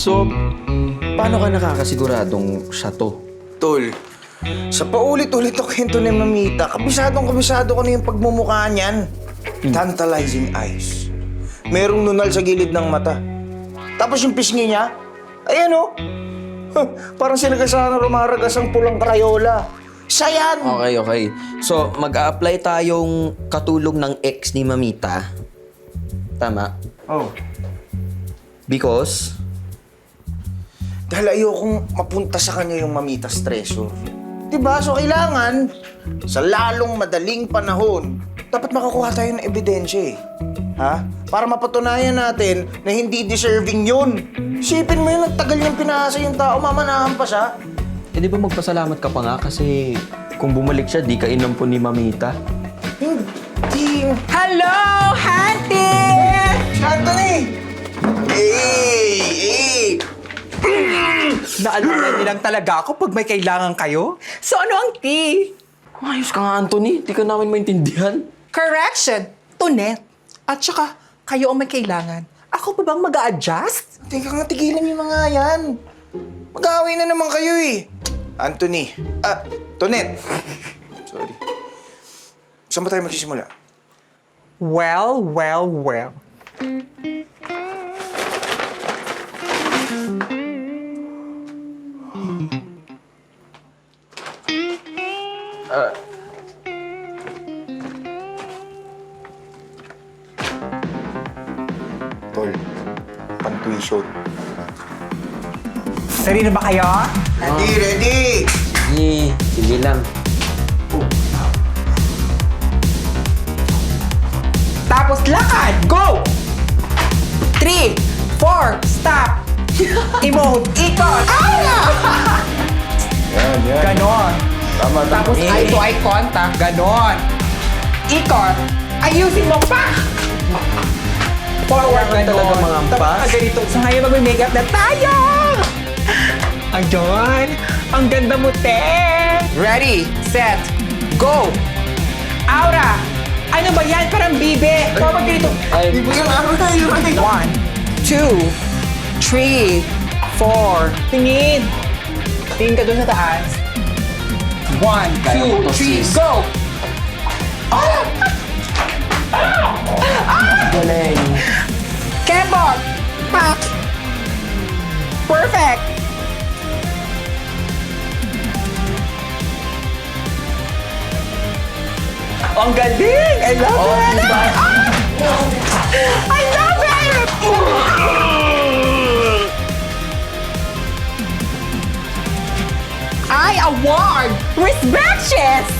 So, paano ka nakakasiguradong siya to? Tol, sa paulit-ulit na kwento ni Mamita, kabisado ko na yung pagmumukha niyan. Tantalizing eyes. Merong nunal sa gilid ng mata. Tapos yung pisngi niya, ayan o. Parang sinagasaan na rumaragas ang pulang Crayola. Siya yan! Okay. So, mag-a-apply tayong katulong ng ex ni Mamita. Tama? Oh. Because? Dahil ayokong mapunta sa kanya yung Mamita stressor. Diba? So kailangan, sa lalong madaling panahon, dapat makakuha tayo ng ebidensya eh. Ha? Para mapatunayan natin na hindi deserving yun. Isipin mo yun, nagtagal niyang pinasa yung tao, mamanahan pa siya. Eh, di ba magpasalamat ka pa nga kasi kung bumalik siya, di ka inampun ni Mamita. Hindi. Hello, Hanty! Anthony! Hey! Naalala nilang talaga ako pag may kailangan kayo? So ano ang tea? Ayos ka nga, Anthony. Di ka namin maintindihan. Correction, tunet. At saka, kayo ang may kailangan. Ako pa bang mag-a-adjust? Teka nga, tigilan yung mga yan. Mag-aaway na naman kayo eh. Anthony. Tonet. Sorry. Saan ba tayo magsisimula? Well. Tol, pan-tuition. Ready na ba kayo? Ready! Sige lang. Tapos lakad! Go! 3, 4, stop! Emote, ikot! Yan. Ganon. Tama. Tapos eye to eye contact, ganon. Ikot, ayusin mo pa! Forward, ganon. talaga mga Tapos ampas. ganito. So ngayon mag-makeup na tayo! Ayun! Ang ganda mo, te! Ready, set, go! Aura! Ano ba yan? Parang bibe! Forward ganito. Di ba yung araw tayo? 1, 2, 3, 4. Tingin! Tingin ka doon sa taas. 1, Kaya mo 2, to, 3, sis. go! Galing. Kembot! Pak! Perfect! Ang galing! I love it! diba? I love it! I award! Respect, sis!